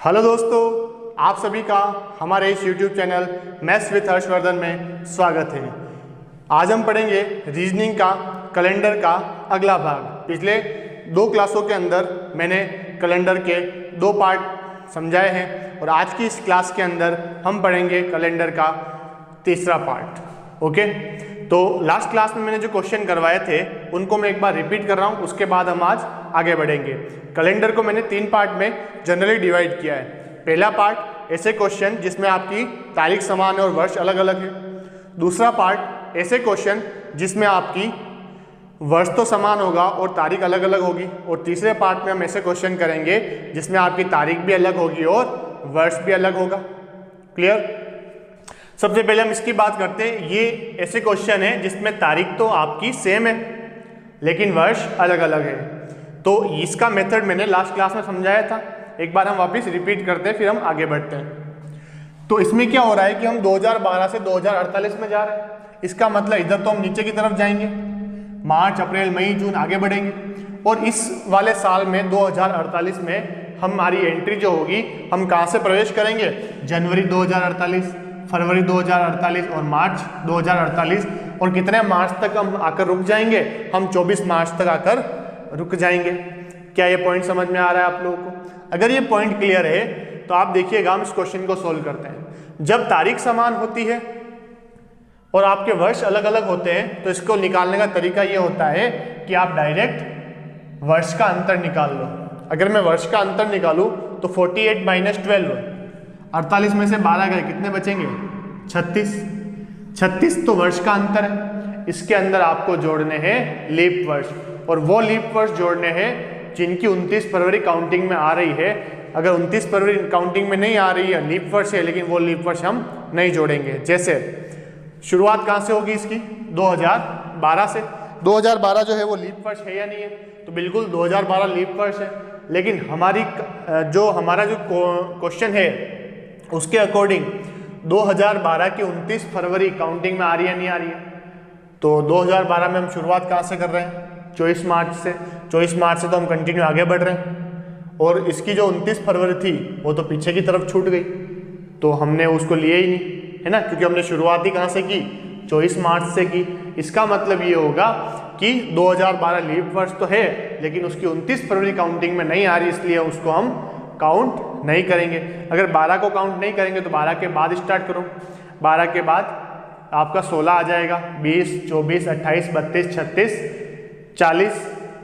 Hello दोस्तों, आप सभी का हमारे इस YouTube channel maths with Harshvardhan में स्वागत है। आज हम पढ़ेंगे रीजनिंग का कैलेंडर का अगला भाग। पिछले 2 क्लासों के अंदर मैंने कैलेंडर के 2 पार्ट समझाए हैं और आज की इस क्लास के अंदर हम पढ़ेंगे कैलेंडर का तीसरा पार्ट। ओके, तो लास्ट क्लास में मैंने जो क्वेश्चन करवाए थे उनको मैं एक बार रिपीट कर रहा हूँ, उसके बाद हम आज आगे बढ़ेंगे। कैलेंडर को मैंने 3 पार्ट में जनरली डिवाइड किया है। पहला पार्ट ऐसे क्वेश्चन जिसमें आपकी तारीख समान है और वर्ष अलग अलग है। दूसरा पार्ट ऐसे क्वेश्चन जिसमें आपकी वर्ष तो समान होगा और तारीख अलग अलग होगी। और तीसरे पार्ट में हम ऐसे क्वेश्चन करेंगे जिसमें आपकी तारीख भी अलग होगी और वर्ष भी अलग होगा। क्लियर? सबसे पहले हम इसकी बात करते हैं। ये ऐसे क्वेश्चन है जिसमें तारीख तो आपकी सेम है लेकिन वर्ष अलग अलग है। तो इसका मेथड मैंने लास्ट क्लास में समझाया था, एक बार हम वापस रिपीट करते हैं फिर हम आगे बढ़ते हैं। तो इसमें क्या हो रहा है कि हम 2012 से 2048 में जा रहे हैं। इसका मतलब इधर तो हम नीचे की तरफ जाएंगे, मार्च अप्रैल मई जून आगे बढ़ेंगे और इस वाले साल में 2048 में हमारी एंट्री जो होगी हम कहाँ से प्रवेश करेंगे? जनवरी 2048, फरवरी 2048 और मार्च 2048। और कितने मार्च तक हम आकर रुक जाएंगे? हम 24 मार्च तक आकर रुक जाएंगे। क्या ये पॉइंट समझ में आ रहा है आप लोगों को? अगर ये पॉइंट क्लियर है तो आप देखिएगा हम इस क्वेश्चन को सोल्व करते हैं। जब तारीख समान होती है और आपके वर्ष अलग अलग होते हैं तो इसको निकालने का तरीका ये होता है कि आप डायरेक्ट वर्ष का अंतर निकाल लो। अगर मैं वर्ष का अंतर निकालूं तो 48 - 12, 48 में से 12 गए, कितने बचेंगे? 36 तो वर्ष का अंतर है। इसके अंदर आपको जोड़ने हैं लीप वर्ष, और वो लीप वर्ष जोड़ने हैं जिनकी 29 फरवरी काउंटिंग में आ रही है। अगर 29 फरवरी काउंटिंग में नहीं आ रही है, लीप वर्ष है, लेकिन वो लीप वर्ष हम नहीं जोड़ेंगे। जैसे शुरुआत कहाँ से होगी इसकी? 2012 से। 2012 जो है वो लीप वर्ष है या नहीं है? तो बिल्कुल 2012 लीप वर्ष है। लेकिन हमारा जो क्वेश्चन है उसके अकॉर्डिंग 2012 की 29 फरवरी काउंटिंग में आ रही है नहीं आ रही है? तो 2012 में हम शुरुआत कहाँ से कर रहे हैं? 24 मार्च से। 24 मार्च से तो हम कंटिन्यू आगे बढ़ रहे हैं और इसकी जो 29 फरवरी थी वो तो पीछे की तरफ छूट गई, तो हमने उसको लिया ही नहीं, है ना, क्योंकि हमने शुरुआत ही कहाँ से की? 24 मार्च से की। इसका मतलब ये होगा कि 2012 लीप वर्ष तो है लेकिन उसकी 29 फरवरी काउंटिंग में नहीं आ रही, इसलिए उसको हम काउंट नहीं करेंगे। अगर 12 को काउंट नहीं करेंगे तो 12 के बाद स्टार्ट करो। 12 के बाद आपका 16 आ जाएगा, 20, 24, 28, 32, 36, 40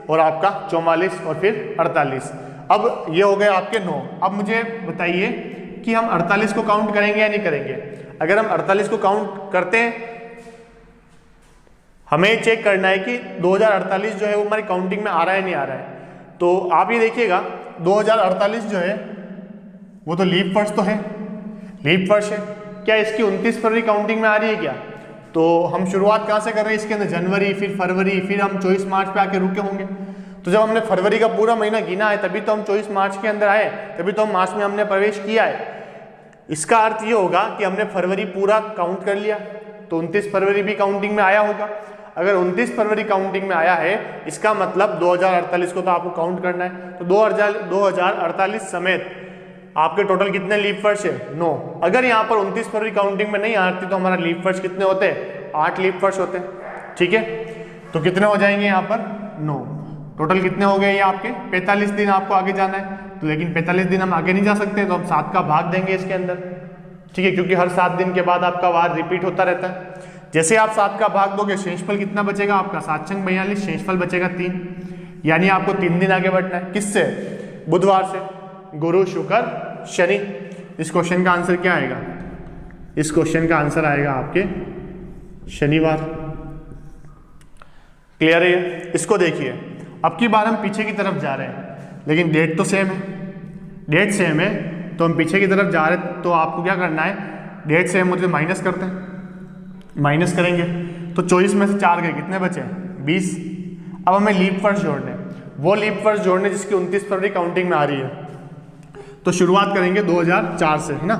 और आपका 44 और फिर 48। अब ये हो गए आपके 9। अब मुझे बताइए कि हम 48 को काउंट करेंगे या नहीं करेंगे? अगर हम 48 को काउंट करते हैं, हमें चेक करना है कि 2048 जो है वो हमारी काउंटिंग में आ रहा है नहीं आ रहा है। तो आप ये देखिएगा 2048 जो है वो तो लीप वर्ष तो है, लीप वर्ष है। क्या इसकी 29 फरवरी काउंटिंग में आ रही है क्या? तो हम शुरुआत कहाँ से कर रहे हैं इसके अंदर? जनवरी, फिर फरवरी, फिर हम 24 मार्च पे आके रुके होंगे। तो जब हमने फरवरी का पूरा महीना गिना है तभी तो हम 24 मार्च के अंदर आए, तभी तो हम मार्च में हमने प्रवेश किया है। इसका अर्थ ये होगा कि हमने फरवरी पूरा काउंट कर लिया, तो 29 फरवरी भी काउंटिंग में आया होगा। अगर 29 फरवरी काउंटिंग में आया है इसका मतलब 2048 को तो आपको काउंट करना है। तो 2048 समेत आपके टोटल कितने लीप वर्ष है? 9। अगर यहाँ पर 29 फरवरी काउंटिंग में नहीं आती तो हमारा लीप वर्ष कितने होते हैं? 8 लीप वर्ष होते हैं। ठीक है, तो कितने हो जाएंगे यहाँ पर? 9। टोटल कितने हो गए ये आपके? 45 दिन आपको आगे जाना है। तो लेकिन 45 दिन हम आगे नहीं जा सकते, तो हम 7 का भाग देंगे इसके अंदर। ठीक है, क्योंकि हर 7 दिन के बाद आपका वार रिपीट होता रहता है। जैसे आप 7 का भाग दोगे शेषफल कितना बचेगा आपका? 7 × 42, शेषफल बचेगा 3। यानी आपको 3 दिन आगे बढ़ना है। किससे? बुधवार से। गुरु, शुक्र, शनि। इस क्वेश्चन का आंसर क्या आएगा? इस क्वेश्चन का आंसर आएगा आपके शनिवार। क्लियर है? इसको देखिए, अब की बार हम पीछे की तरफ जा रहे हैं लेकिन डेट तो सेम है। डेट सेम है तो हम पीछे की तरफ जा रहे हैं, तो आपको क्या करना है? डेट सेम होती है तो माइनस करते हैं। माइनस करेंगे तो 24 में से 4 गए, कितने बचे? 20। अब हमें लीप वर्ष जोड़ने, वो लीप वर्ष जोड़ने जिसकी 29 फरवरी काउंटिंग में आ रही है। तो शुरुआत करेंगे 2004 से, है ना?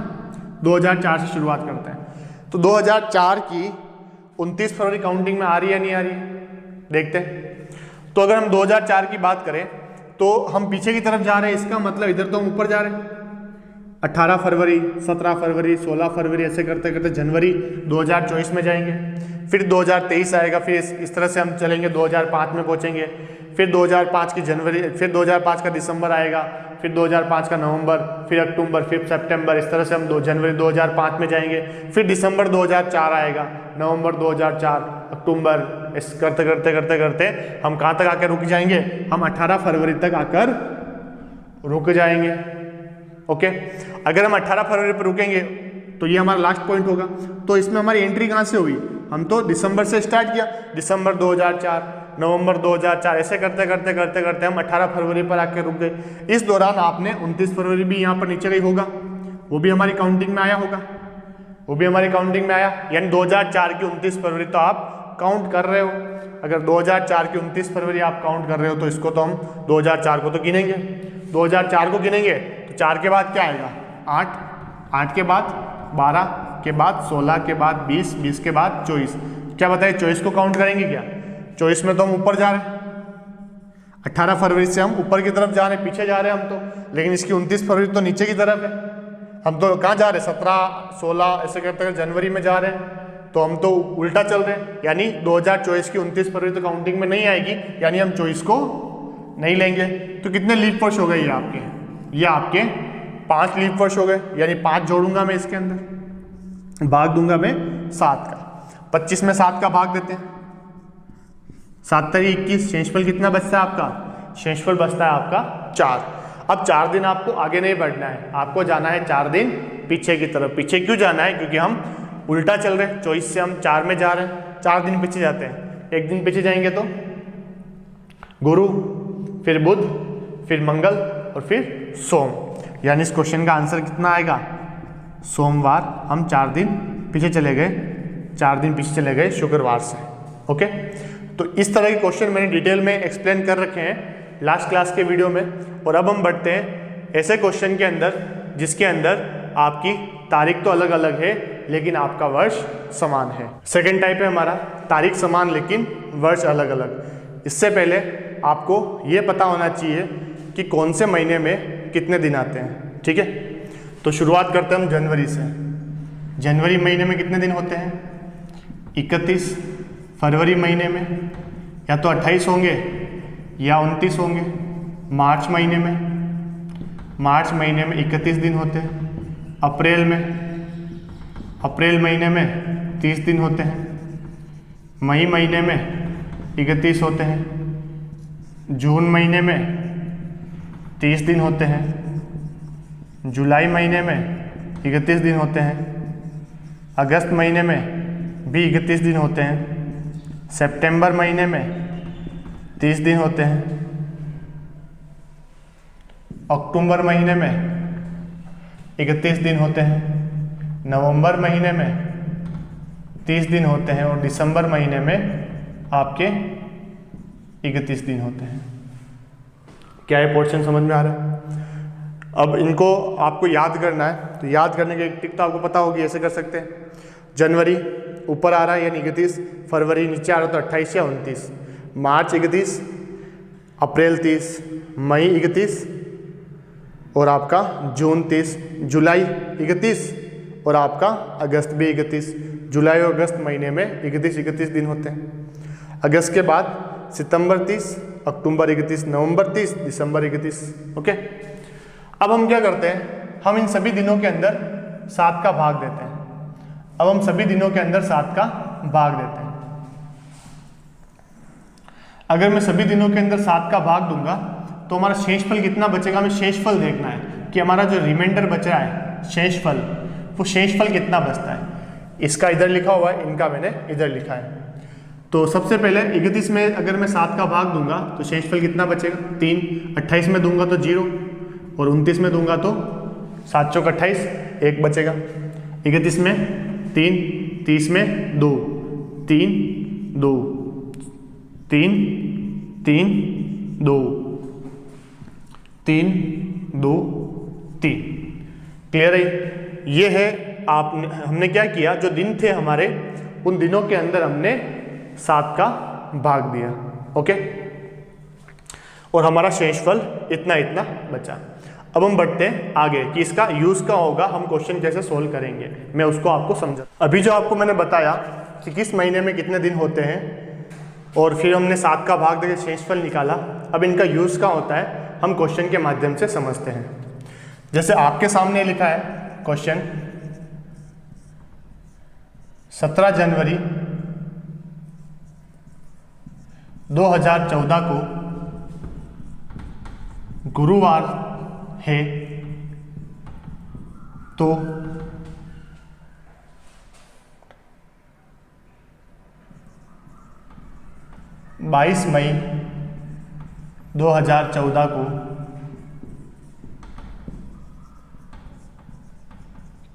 2004 से शुरुआत करते हैं। तो 2004 की 29 फरवरी काउंटिंग में आ रही है नहीं आ रही है? देखते हैं। तो अगर हम 2004 की बात करें तो हम पीछे की तरफ जा रहे हैं, इसका मतलब इधर तो हम ऊपर जा रहे हैं। 18 फरवरी, 17 फरवरी, 16 फरवरी, ऐसे करते करते जनवरी 2024 में जाएंगे। फिर 2023 आएगा, फिर इस तरह से हम चलेंगे, 2005 में पहुंचेंगे। फिर 2005 की जनवरी, फिर 2005 का दिसंबर आएगा, फिर 2005 का नवंबर, फिर अक्टूबर, फिर सितंबर, इस तरह से हम जनवरी 2005 में जाएंगे। फिर दिसंबर 2004 आएगा, नवंबर 2004, अक्टूबर, इस करते करते करते करते हम कहाँ तक आकर रुक जाएंगे? हम 18 फरवरी तक आकर रुक जाएंगे। ओके, अगर हम 18 फरवरी पर रुकेंगे तो ये हमारा लास्ट पॉइंट होगा। तो इसमें हमारी एंट्री कहाँ से हुई? हम तो दिसंबर से स्टार्ट किया, दिसंबर 2004, नवंबर 2004, ऐसे करते करते करते करते हम 18 फरवरी पर आके रुक गए। इस दौरान आपने 29 फरवरी भी यहाँ पर नीचे गई होगा, वो भी हमारी काउंटिंग में आया होगा, वो भी हमारी काउंटिंग में आया। यानी 2004 की 29 फरवरी तो आप काउंट कर रहे हो। अगर 2004 की 29 फरवरी आप काउंट कर रहे हो तो इसको तो हम 2004 को तो गिनेंगे, 2004 को गिनेंगे तो 4 के बाद क्या आएगा? 8, 8 के बाद 12, के बाद 16, के बाद 20, 20 के बाद 24। क्या बताइए, 24 को काउंट करेंगे क्या? 24 में तो हम ऊपर जा रहे हैं, 18 फरवरी से हम ऊपर की तरफ जा रहे हैं, पीछे जा रहे हैं हम तो। लेकिन इसकी 29 फरवरी तो नीचे की तरफ है, हम तो कहाँ जा रहे हैं? 17, 16 ऐसे करते करते जनवरी में जा रहे हैं, तो हम तो उल्टा चल रहे हैं। यानी 2024 की 29 फरवरी तो काउंटिंग में नहीं आएगी, यानी हम 24 को नहीं लेंगे। तो कितने लीप वर्ष हो गए ये आपके? ये आपके 5 लीप वर्ष हो गए, यानी 5 जोड़ूंगा मैं इसके अंदर, भाग दूंगा मैं 7 का। 25 में 7 का भाग देते हैं, 7 तरी 21, शेषफल कितना बचता है आपका? शेषफल बचता है आपका 4। अब 4 दिन आपको आगे नहीं बढ़ना है, आपको जाना है 4 दिन पीछे की तरफ। पीछे क्यों जाना है? क्योंकि हम उल्टा चल रहे हैं, 24 से हम 4 में जा रहे हैं, 4 दिन पीछे जाते हैं। एक दिन पीछे जाएंगे तो गुरु, फिर बुध, फिर मंगल और फिर सोम। यानी इस क्वेश्चन का आंसर कितना आएगा? सोमवार हम 4 दिन पीछे चले गए, 4 दिन पीछे चले गए शुक्रवार से। ओके, तो इस तरह के क्वेश्चन मैंने डिटेल में एक्सप्लेन कर रखे हैं लास्ट क्लास के वीडियो में। और अब हम बढ़ते हैं ऐसे क्वेश्चन के अंदर जिसके अंदर आपकी तारीख तो अलग अलग है लेकिन आपका वर्ष समान है। सेकेंड टाइप है हमारा तारीख समान लेकिन वर्ष अलग अलग। इससे पहले आपको ये पता होना चाहिए कि कौन से महीने में कितने दिन आते हैं। ठीक है, तो शुरुआत करते हैं हम जनवरी से। जनवरी महीने में कितने दिन होते हैं? 31। फरवरी महीने में या तो 28 होंगे या 29 होंगे। मार्च महीने में 31 दिन होते हैं। अप्रैल महीने में 30 दिन होते हैं। मई महीने में 31 होते हैं। जून महीने में 30 दिन होते हैं। जुलाई महीने में 31 दिन होते हैं। अगस्त महीने में भी 31 दिन होते हैं। सितंबर महीने में 30 दिन होते हैं। अक्टूबर महीने में 31 दिन होते हैं। नवंबर महीने में 30 दिन होते हैं और दिसंबर महीने में आपके 31 दिन होते हैं। क्या ये पोर्शन समझ में आ रहा है? अब इनको आपको याद करना है, तो याद करने की एक टिक तो आपको पता होगी, ऐसे कर सकते हैं। जनवरी ऊपर आ रहा है यानी 31, फरवरी नीचे आ रहा है तो 28 या 29, मार्च 31, अप्रैल 30, मई 31 और आपका जून 30, जुलाई 31 और आपका अगस्त भी 31। जुलाई और अगस्त महीने में 31 दिन होते हैं। अगस्त के बाद सितंबर 30, अक्टूबर 31, नवंबर 30, दिसंबर 31। ओके, अब हम क्या करते हैं? हम इन सभी दिनों के अंदर 7 का भाग देते हैं। अब हम सभी दिनों के अंदर 7 का भाग देते हैं। अगर मैं सभी दिनों के अंदर 7 का भाग दूंगा तो हमारा शेषफल कितना बचेगा? हमें शेषफल देखना है कि हमारा जो रिमाइंडर बच रहा है शेषफल, वो शेषफल कितना बचता है। इसका इधर लिखा हुआ है, इनका मैंने इधर लिखा है। तो सबसे पहले 31 में अगर मैं 7 का भाग दूंगा तो शेषफल कितना बचेगा? 3। 28 में दूंगा तो 0 और 29 में दूंगा तो 7 चौक 28, 1 बचेगा। 31 में 3, 30 में 2, 3, 2, 3, 3, 2, 3, 2, 3। क्लियर है? ये है हमने क्या किया, जो दिन थे हमारे उन दिनों के अंदर हमने 7 का भाग दिया। ओके, और हमारा शेषफल इतना इतना बचा। अब हम बढ़ते हैं आगे कि इसका यूज़ क्या होगा, हम क्वेश्चन कैसे सोल्व करेंगे, मैं उसको आपको समझा। अभी जो आपको मैंने बताया कि किस महीने में कितने दिन होते हैं और फिर हमने 7 का भाग देकर शेषफल निकाला, अब इनका यूज़ क्या होता है हम क्वेश्चन के माध्यम से समझते हैं। जैसे आपके सामने लिखा है क्वेश्चन 17 जनवरी 2014 को गुरुवार है, तो 22 मई 2014 को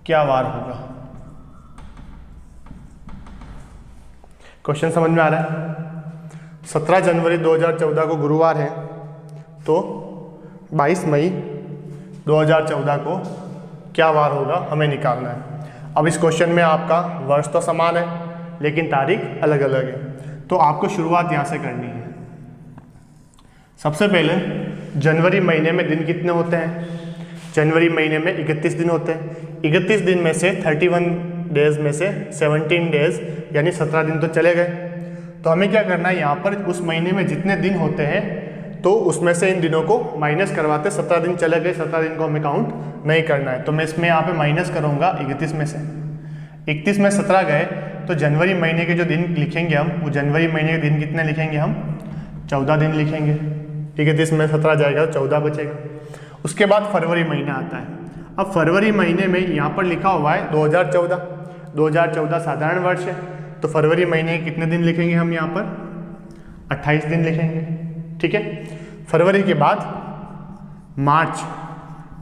क्या वार होगा। क्वेश्चन समझ में आ रहा है। 17 जनवरी 2014 को गुरुवार है, तो 22 मई 2014 को क्या वार होगा हमें निकालना है। अब इस क्वेश्चन में आपका वर्ष तो समान है लेकिन तारीख अलग अलग है, तो आपको शुरुआत यहाँ से करनी है। सबसे पहले जनवरी महीने में दिन कितने होते हैं? जनवरी महीने में 31 दिन होते हैं। 31 दिन में से 31 डेज में से 17 डेज यानी 17 दिन तो चले गए। तो हमें क्या करना है, यहाँ पर उस महीने में जितने दिन होते हैं तो उसमें से इन दिनों को माइनस करवाते। 17 दिन चले गए, 17 दिन को हमें काउंट नहीं करना है, तो मैं इसमें यहाँ पे माइनस करूँगा 31 में से। 31 में 17 गए तो जनवरी महीने के जो दिन लिखेंगे हम, वो जनवरी महीने के दिन कितने लिखेंगे हम? 14 दिन लिखेंगे। 31 में 17 जाएगा तो 14 बचेगा। उसके बाद फरवरी महीना आता है। अब फरवरी महीने में यहाँ पर लिखा हुआ है 2014, 2014 साधारण वर्ष है, तो फरवरी महीने के कितने दिन लिखेंगे हम यहाँ पर? 28 दिन लिखेंगे, ठीक है। फरवरी के बाद मार्च,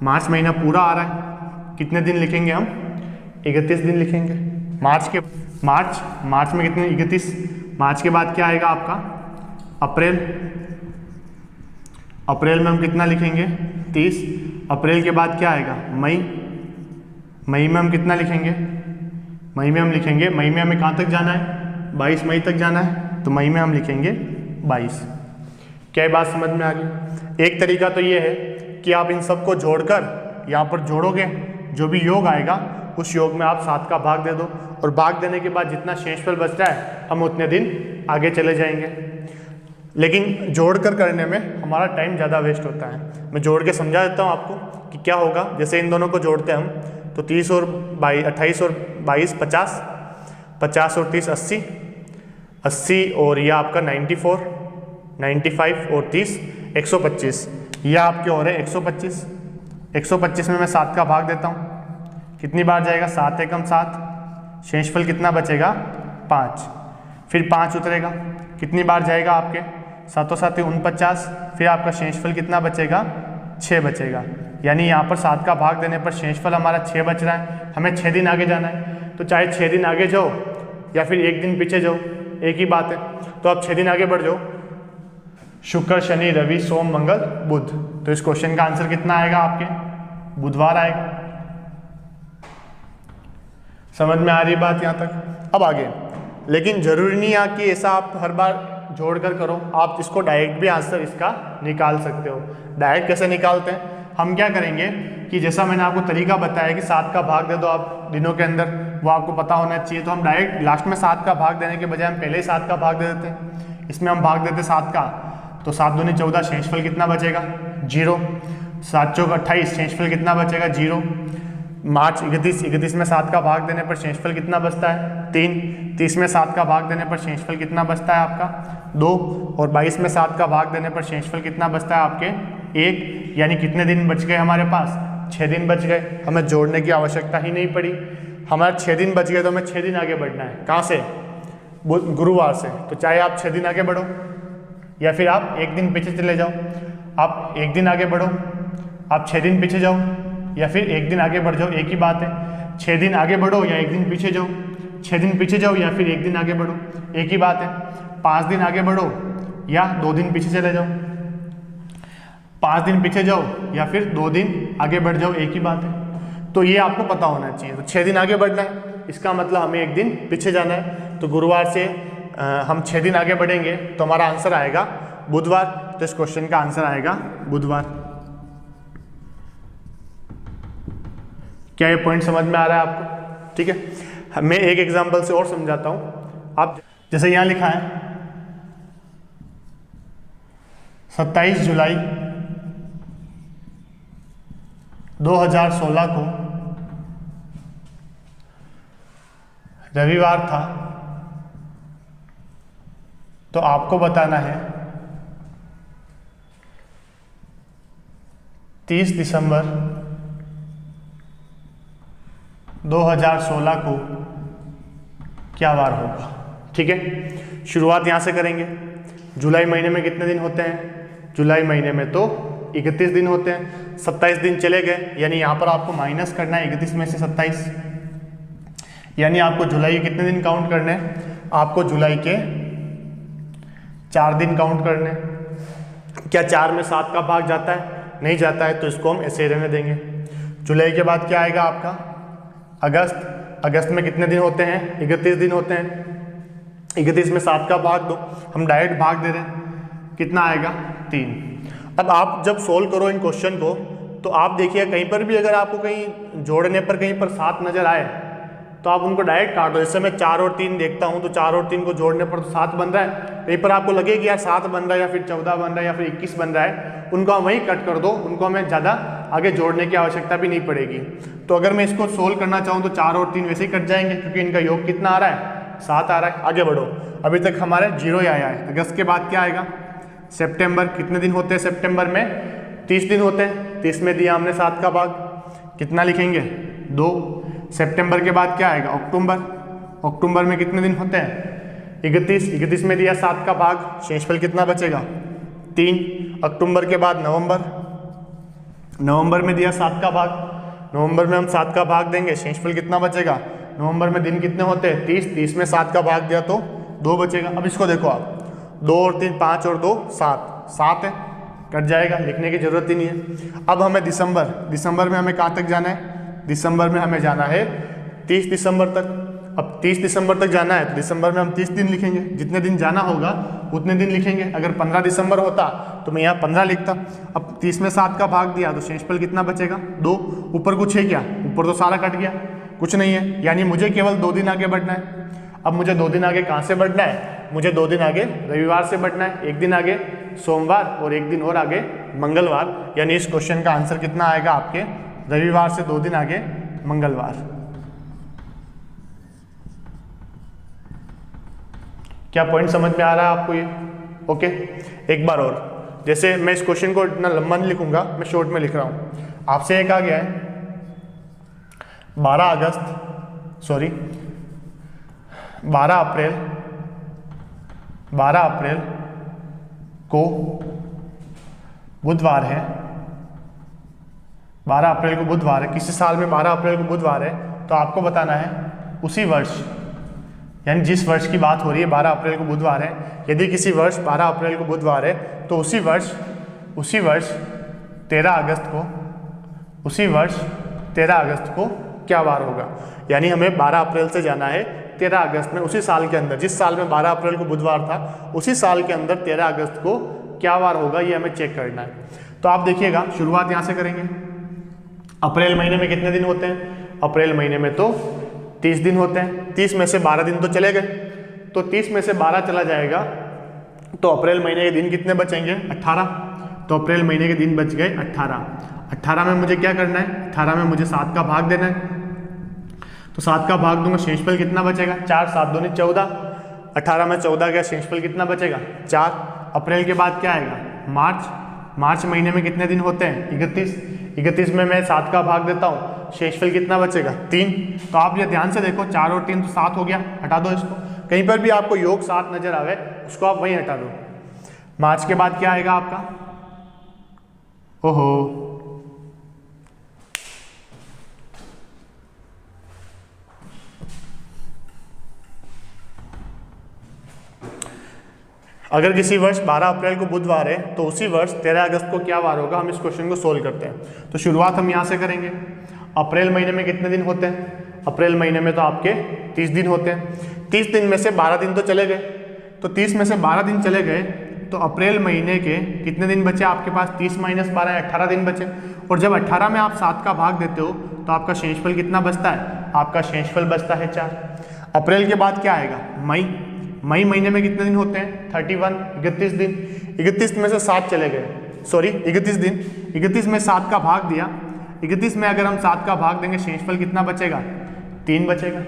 मार्च महीना पूरा आ रहा है, कितने दिन लिखेंगे हम? 31 दिन लिखेंगे। मार्च में कितने? 31। मार्च के बाद क्या आएगा आपका? अप्रैल। अप्रैल में हम कितना लिखेंगे? 30। अप्रैल के बाद क्या आएगा? मई। मई में हम कितना लिखेंगे? मई में हम लिखेंगे, मई में हमें कहाँ तक जाना है? 22 मई तक जाना है, तो मई में हम लिखेंगे 22। क्या ये बात समझ में आ गई? एक तरीका तो ये है कि आप इन सबको जोड़कर यहाँ पर जोड़ोगे, जो भी योग आएगा उस योग में आप 7 का भाग दे दो, और भाग देने के बाद जितना शेषफल बच रहा है हम उतने दिन आगे चले जाएंगे। लेकिन जोड़कर करने में हमारा टाइम ज़्यादा वेस्ट होता है। मैं जोड़ के समझा देता हूँ आपको कि क्या होगा। जैसे इन दोनों को जोड़ते हैं हम, तो 30 और 22, 28 और 22 50, 50 और 30 80, 80 और यह आपका 94, 95 और 30 125, यह आपके और है 125। 125 में मैं 7 का भाग देता हूँ, कितनी बार जाएगा? 7 एकम 7, शेषफल कितना बचेगा? 5। फिर 5 उतरेगा, कितनी बार जाएगा आपके? 7 7 49, फिर आपका शेषफल कितना बचेगा? 6 बचेगा। यानी यहाँ पर 7 का भाग देने पर शेषफल हमारा 6 बच रहा है। हमें 6 दिन आगे जाना है, तो चाहे 6 दिन आगे जाओ या फिर 1 दिन पीछे जाओ, एक ही बात है। तो आप 6 दिन आगे बढ़ जाओ, शुक्र शनि रवि सोम मंगल बुध, तो इस क्वेश्चन का आंसर कितना आएगा आपके? बुधवार आएगा। समझ में आ रही बात यहाँ तक? अब आगे, लेकिन जरूरी नहीं है कि ऐसा आप हर बार जोड़कर करो, आप इसको डायरेक्ट भी आंसर इसका निकाल सकते हो। डायरेक्ट कैसे निकालते हैं? हम क्या करेंगे कि जैसा मैंने आपको तरीका बताया कि 7 का भाग दे दो आप दिनों के अंदर, वो आपको पता होना चाहिए। तो हम डायरेक्ट लास्ट में 7 का भाग देने के बजाय हम पहले ही 7 का भाग दे देते हैं। इसमें हम भाग देते 7 का, तो 7 दूनी 14, शेषफल कितना बचेगा? 0। 7 चौक 28, शेषफल कितना बचेगा? 0। मार्च 31 में 7 का भाग देने पर शेषफल कितना बचता है? 3। 30 में 7 का भाग देने पर शेषफल कितना बचता है आपका? 2। और 22 में 7 का भाग देने पर शेषफल कितना बचता है आपके? 1। यानी कितने दिन बच गए हमारे पास? 6 दिन बच गए। हमें जोड़ने की आवश्यकता ही नहीं पड़ी। हमारे 6 दिन बच गए, तो हमें 6 दिन आगे बढ़ना है। कहाँ से? गुरुवार से। तो चाहे आप 6 दिन आगे बढ़ो या फिर आप 1 दिन पीछे चले जाओ। आप 1 दिन आगे बढ़ो, आप 6 दिन पीछे जाओ, या फिर 1 दिन आगे बढ़ जाओ, एक ही बात है। 6 दिन आगे बढ़ो या 1 दिन पीछे जाओ, 6 दिन पीछे जाओ या फिर 1 दिन आगे बढ़ो, एक ही बात है। 5 दिन आगे बढ़ो या 2 दिन पीछे चले जाओ, 5 दिन पीछे जाओ या फिर 2 दिन आगे बढ़ जाओ, एक ही बात है। तो ये आपको पता होना चाहिए। तो 6 दिन आगे बढ़ना है, इसका मतलब हमें 1 दिन पीछे जाना है। तो गुरुवार से हम 6 दिन आगे बढ़ेंगे तो हमारा आंसर आएगा बुधवार। तो इस क्वेश्चन का आंसर आएगा बुधवार। क्या ये पॉइंट समझ में आ रहा है आपको? ठीक है, मैं एक एग्जांपल से और समझाता हूँ। आप जैसे यहाँ लिखा है 27 जुलाई 2016 को रविवार था, तो आपको बताना है 30 दिसंबर 2016 को क्या वार होगा। ठीक है, शुरुआत यहाँ से करेंगे। जुलाई महीने में कितने दिन होते हैं? जुलाई महीने में तो 31 दिन होते हैं। 27 दिन चले गए, यानी यहाँ पर आपको माइनस करना है 31 में से 27, यानी आपको जुलाई के कितने दिन काउंट करने हैं? आपको जुलाई के 4 दिन काउंट करने। क्या 4 में 7 का भाग जाता है? नहीं जाता है, तो इसको हम ऐसे रहने देंगे। जुलाई के बाद क्या आएगा आपका? अगस्त। अगस्त में कितने दिन होते हैं? 31 दिन होते हैं। 31 में 7 का भाग दो, हम डायरेक्ट भाग दे रहे हैं, कितना आएगा? 3। अब आप जब सोल्व करो इन क्वेश्चन को, तो आप देखिए कहीं पर भी अगर आपको कहीं जोड़ने पर कहीं पर 7 नजर आए, तो आप उनको डायरेक्ट काट दो। जैसे मैं 4 और 3 देखता हूँ, तो 4 और 3 को जोड़ने पर तो 7 बन रहा है। कहीं पर आपको लगे कि यार 7 बन रहा है, या फिर 14 बन रहा है, या फिर 21 बन रहा है, उनको हम वहीं कट कर दो, उनको हमें ज़्यादा आगे जोड़ने की आवश्यकता भी नहीं पड़ेगी। तो अगर मैं इसको सोल्व करना चाहूँ तो 4 और 3 वैसे ही कट जाएंगे, क्योंकि इनका योग कितना आ रहा है? 7 आ रहा है। आगे बढ़ो, अभी तक हमारे 0 ही आया है। अगस्त के बाद क्या आएगा? सितंबर। कितने दिन होते हैं सितंबर में? 30 दिन होते हैं। 30 में दिया हमने 7 का भाग, कितना लिखेंगे? 2। सितंबर के बाद क्या आएगा? अक्टूबर। अक्टूबर में कितने दिन होते हैं? 31। 31 में दिया 7 का भाग, शेषफल कितना बचेगा? 3। अक्टूबर के बाद नवंबर। नवंबर में दिया 7 का भाग, नवंबर में हम 7 का भाग देंगे, शेषफल कितना बचेगा? नवंबर में दिन कितने होते हैं? 30। 30 में 7 का भाग दिया तो 2 बचेगा। अब इसको देखो आप, 2 और 3 5 और 2 7, 7 है, कट जाएगा, लिखने की जरूरत ही नहीं है। अब हमें दिसंबर, दिसंबर में हमें कहाँ तक जाना है? दिसंबर में हमें जाना है 30 दिसंबर तक। अब 30 दिसंबर तक जाना है, तो दिसंबर में हम 30 दिन लिखेंगे, जितने दिन जाना होगा उतने दिन लिखेंगे। अगर 15 दिसंबर होता तो मैं यहाँ 15 लिखता। अब 30 में 7 का भाग दिया, तो शेषफल कितना बचेगा? 2। ऊपर कुछ है क्या? ऊपर तो सारा कट गया, कुछ नहीं है, यानी मुझे केवल 2 दिन आगे बढ़ना है। अब मुझे 2 दिन आगे कहाँ से बढ़ना है? मुझे 2 दिन आगे रविवार से बढ़ना है, 1 दिन आगे सोमवार और 1 दिन और आगे मंगलवार। यानी इस क्वेश्चन का आंसर कितना आएगा आपके? रविवार से 2 दिन आगे मंगलवार। क्या पॉइंट समझ में आ रहा है आपको ये? ओके, एक बार और, जैसे मैं इस क्वेश्चन को इतना लंबा नहीं लिखूंगा, मैं शॉर्ट में लिख रहा हूं। आपसे एक आ गया है 12 अप्रैल को बुधवार है। 12 अप्रैल को बुधवार है, किसी साल में 12 अप्रैल को बुधवार है, तो आपको बताना है उसी वर्ष, यानी जिस वर्ष की बात हो रही है 12 अप्रैल को बुधवार है, यदि किसी वर्ष 12 अप्रैल को बुधवार है, तो उसी वर्ष 13 अगस्त को क्या वार होगा। यानी हमें 12 अप्रैल से जाना है 13 अगस्त में, उसी साल के अंदर, जिस साल में 12 अप्रैल को बुधवार था, उसी साल के अंदर 13 अगस्त को क्या वार होगा, ये हमें चेक करना है। तो आप देखिएगा, शुरुआत यहाँ से करेंगे। अप्रैल महीने में कितने दिन होते हैं? अप्रैल महीने में तो 30 दिन होते हैं। 30 में से 12 दिन तो चले गए, तो 30 में से 12 चला जाएगा, तो अप्रैल महीने के दिन कितने बचेंगे? 18। तो अप्रैल महीने के दिन बच गए 18। 18 में मुझे क्या करना है? 18 में मुझे 7 का भाग देना है, तो 7 का भाग दूंगा, शेषफल कितना बचेगा? 4। 7 दूनी 14। 18 में 14 गया, शेषफल कितना बचेगा? 4। अप्रैल के बाद क्या आएगा? मार्च। मार्च महीने में कितने दिन होते हैं? 31। 31 में मैं 7 का भाग देता हूँ, शेषफल कितना बचेगा? 3। तो आप ये ध्यान से देखो, 4 और 3 तो 7 हो गया, हटा दो इसको। कहीं पर भी आपको योग 7 नजर आवे, उसको आप वहीं हटा दो। मार्च के बाद क्या आएगा आपका? ओहो, अगर किसी वर्ष 12 अप्रैल को बुधवार है, तो उसी वर्ष 13 अगस्त को क्या वार होगा। हम इस क्वेश्चन को सोल्व करते हैं। तो शुरुआत हम यहाँ से करेंगे। अप्रैल महीने में कितने दिन होते हैं? अप्रैल महीने में तो आपके 30 दिन होते हैं। 30 दिन में से 12 दिन तो चले गए, तो 30 में से 12 दिन चले गए, तो अप्रैल महीने के कितने दिन बचे आपके पास? 30 - 12 18 दिन बचे। और जब 18 में आप 7 का भाग देते हो, तो आपका शेषफल कितना बचता है? आपका शेषफल बचता है 4। अप्रैल के बाद क्या आएगा? मई। मई महीने में कितने दिन होते हैं? 31, 31 दिन। 31 में से 7 चले गए, सॉरी 31 दिन, 31 में 7 का भाग दिया, 31 में अगर हम 7 का भाग देंगे शेषफल कितना बचेगा? 3 बचेगा।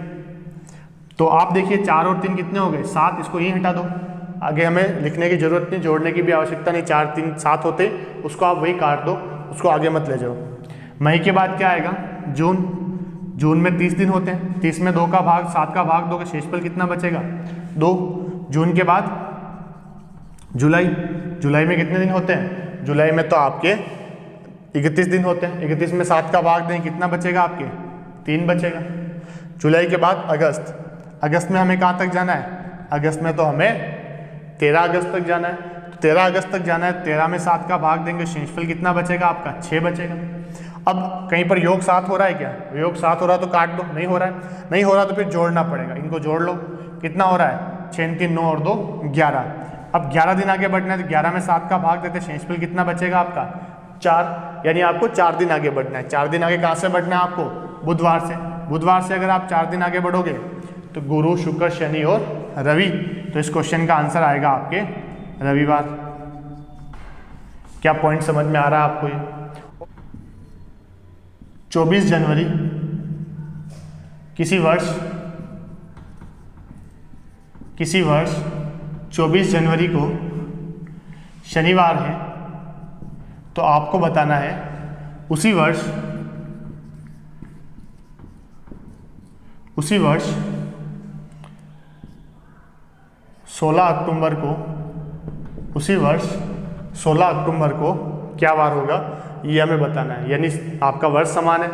तो आप देखिए 4 और 3 कितने हो गए? 7। इसको यहीं हटा दो, आगे हमें लिखने की जरूरत नहीं, जोड़ने की भी आवश्यकता नहीं। 4 3 7 होते, उसको आप वही काट दो, उसको आगे मत ले जाओ। मई के बाद क्या आएगा? जून। जून में 30 दिन होते हैं, 30 में 2 का भाग 7 का भाग दोगे, शेषफल कितना बचेगा? 2। जून के बाद जुलाई। जुलाई में कितने दिन होते हैं? जुलाई में तो आपके 31 दिन होते हैं, 31 में 7 का भाग दें, कितना बचेगा आपके? 3 बचेगा। जुलाई के बाद अगस्त। अगस्त में हमें कहाँ तक जाना है? अगस्त में तो हमें 13 अगस्त तक जाना है। 13 अगस्त तक जाना है, 13 में 7 का भाग देंगे, शेषफल कितना बचेगा आपका? 6 बचेगा। अब कहीं पर योग 7 हो रहा है क्या? योग 7 हो रहा है तो काट दो, नहीं हो रहा है, नहीं हो रहा तो फिर जोड़ना पड़ेगा, इनको जोड़ लो। कितना हो रहा है? 6 3 9 और 2 11। अब 11 दिन आगे बढ़ना है तो 11 में 7 का भाग देते, शेषफल कितना बचेगा आपका? 4। यानी आपको 4 दिन आगे बढ़ना है। 4 दिन आगे कहाँ से बढ़ना है आपको? बुधवार से। बुधवार से अगर आप 4 दिन आगे बढ़ोगे तो गुरु, शुक्र, शनि और रवि, तो इस क्वेश्चन का आंसर आएगा आपके रविवार। क्या पॉइंट समझ में आ रहा है आपको? ये 24 जनवरी किसी वर्ष 24 जनवरी को शनिवार है, तो आपको बताना है उसी वर्ष 16 अक्टूबर को, उसी वर्ष 16 अक्टूबर को क्या वार होगा, ये हमें बताना है। यानी आपका वर्ष समान है,